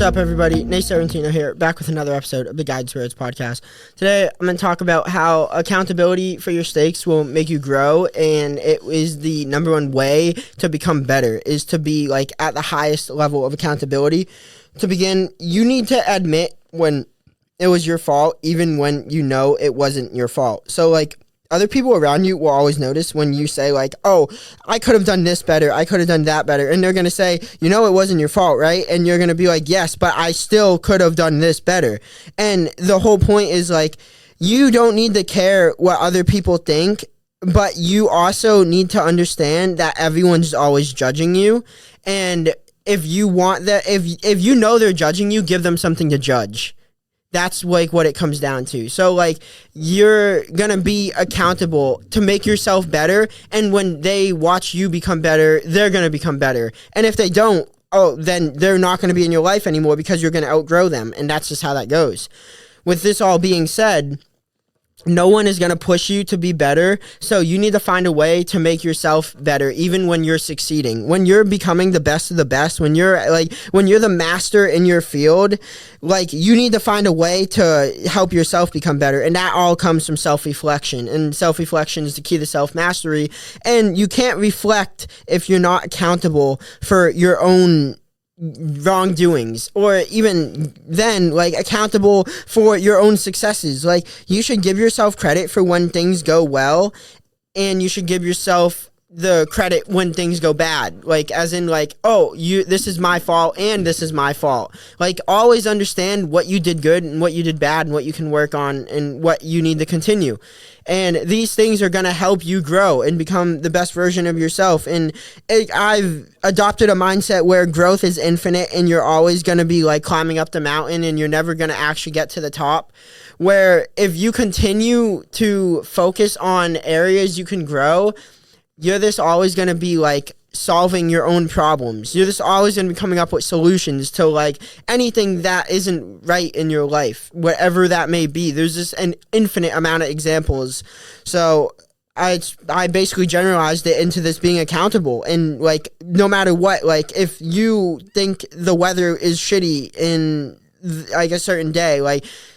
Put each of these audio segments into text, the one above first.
up, everybody? Nate Sorrentino here, back with another episode of the Guide to Roads podcast. Today, I'm going to talk about how accountability for your stakes will make you grow, and it is the number one way to become better, is to be at the highest level of accountability. To begin, you need to admit when it was your fault, even when you know it wasn't your fault. So, other people around you will always notice when you say, oh, I could have done this better, I could have done that better, and they're going to say, it wasn't your fault, right? And you're going to be like, yes, but I still could have done this better. And the whole point is, you don't need to care what other people think, but you also need to understand that everyone's always judging you, and if you want that, if you know they're judging you, give them something to judge. That's what it comes down to. So you're gonna be accountable to make yourself better, and when they watch you become better, they're gonna become better. And if they don't, then they're not gonna be in your life anymore because you're gonna outgrow them, and that's just how that goes. With this all being said, no one is going to push you to be better, so you need to find a way to make yourself better, even when you're succeeding. When you're becoming the best of the best, when you're the master in your field, you need to find a way to help yourself become better, and that all comes from self-reflection, and self-reflection is the key to self-mastery, and you can't reflect if you're not accountable for your own wrongdoings, or even then accountable for your own successes. You should give yourself credit for when things go well, and you should give yourself the credit when things go bad, as in this is my fault and this is my fault. Always understand what you did good and what you did bad and what you can work on and what you need to continue. And these things are going to help you grow and become the best version of yourself. And I've adopted a mindset where growth is infinite, and you're always going to be climbing up the mountain, and you're never going to actually get to the top. Where if you continue to focus on areas you can grow, you're just always going to be solving your own problems. You're just always going to be coming up with solutions to anything that isn't right in your life, whatever that may be. There's just an infinite amount of examples. So I basically generalized it into this being accountable, and no matter what, if you think the weather is shitty in a certain day,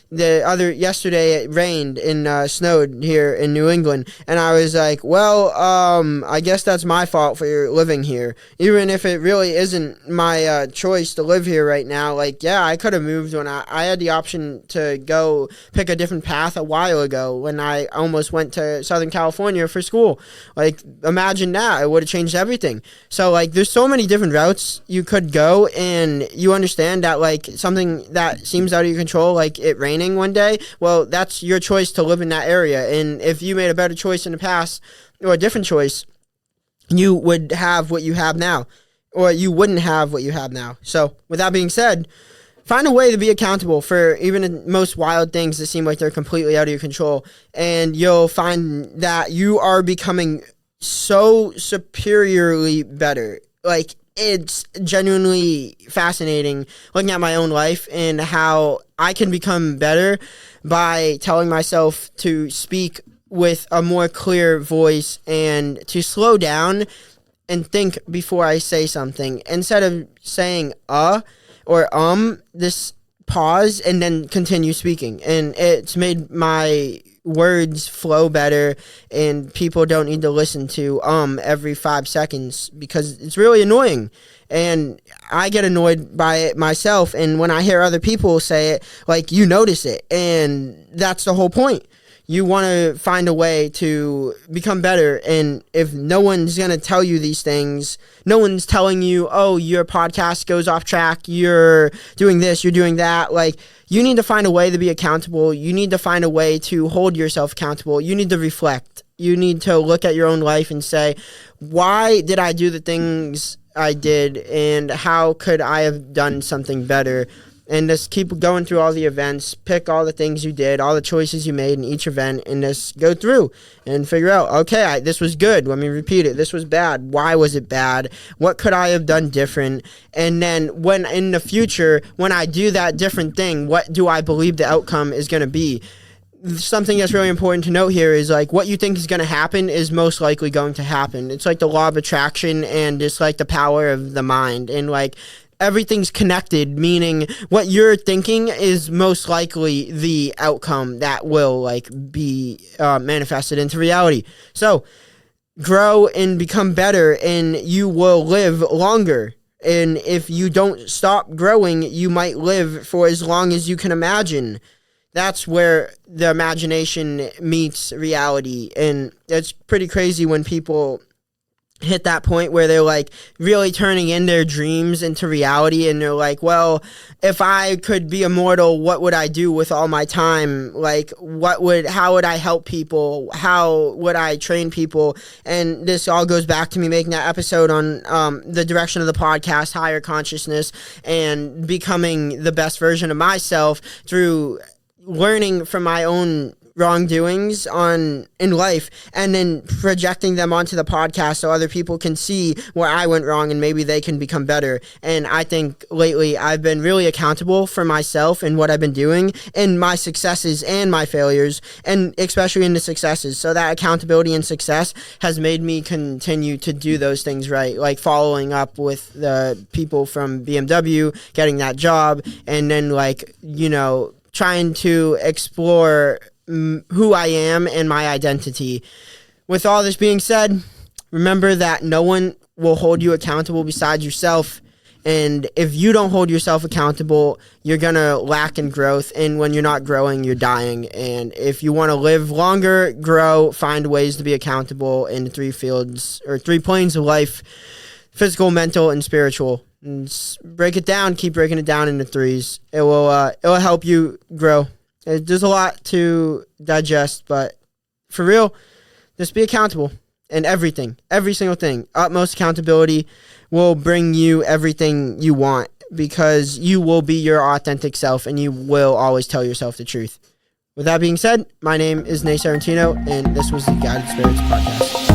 yesterday it rained and snowed here in New England, and I was I guess that's my fault for living here, even if it really isn't my choice to live here right now. I could have moved when I had the option to go pick a different path a while ago when I almost went to Southern California for school. Imagine that. It would have changed everything. So there's so many different routes you could go, and you understand that something that seems out of your control, it raining one day, well, that's your choice to live in that area. And if you made a better choice in the past, or a different choice, you would have what you have now, or you wouldn't have what you have now. So with that being said, find a way to be accountable for even the most wild things that seem like they're completely out of your control, and you'll find that you are becoming so superiorly better. It's genuinely fascinating looking at my own life and how I can become better by telling myself to speak with a more clear voice and to slow down and think before I say something. Instead of saying or this pause and then continue speaking. And it's made my words flow better, and people don't need to listen to every 5 seconds, because it's really annoying, and I get annoyed by it myself. And when I hear other people say it, you notice it, and that's the whole point. You want to find a way to become better, and if no one's going to tell you these things, no one's telling you, oh, your podcast goes off track, you're doing this, you're doing that, you need to find a way to be accountable. You need to find a way to hold yourself accountable. You need to reflect. You need to look at your own life and say, why did I do the things I did, and how could I have done something better? And just keep going through all the events, pick all the things you did, all the choices you made in each event, and just go through and figure out, okay, this was good, let me repeat it, this was bad, why was it bad, what could I have done different? And then when in the future, when I do that different thing, what do I believe the outcome is going to be? Something that's really important to note here is what you think is going to happen is most likely going to happen. It's the law of attraction, and it's the power of the mind. And everything's connected, meaning what you're thinking is most likely the outcome that will like be manifested into reality. So grow and become better, and you will live longer. And if you don't stop growing, you might live for as long as you can imagine. That's where the imagination meets reality. And it's pretty crazy when people hit that point where they're like really turning in their dreams into reality, and they're like, well, if I could be immortal, what would I do with all my time? Like, how would I help people? How would I train people? And this all goes back to me making that episode on the direction of the podcast, higher consciousness, and becoming the best version of myself through learning from my own wrongdoings in life, and then projecting them onto the podcast so other people can see where I went wrong and maybe they can become better. And I think lately I've been really accountable for myself and what I've been doing, and my successes and my failures, and especially in the successes. So that accountability and success has made me continue to do those things right, like following up with the people from BMW, getting that job, and then trying to explore who I am and my identity. With all this being said, remember that no one will hold you accountable besides yourself. And if you don't hold yourself accountable, you're going to lack in growth. And when you're not growing, you're dying. And if you want to live longer, grow, find ways to be accountable in the 3 fields or 3 planes of life: physical, mental, and spiritual. And break it down. Keep breaking it down into 3s. It will help you grow. There's a lot to digest, but for real, just be accountable in everything, every single thing. Utmost accountability will bring you everything you want, because you will be your authentic self, and you will always tell yourself the truth. With that being said, my name is Nate Sarantino, and this was the Guided Spirits Podcast.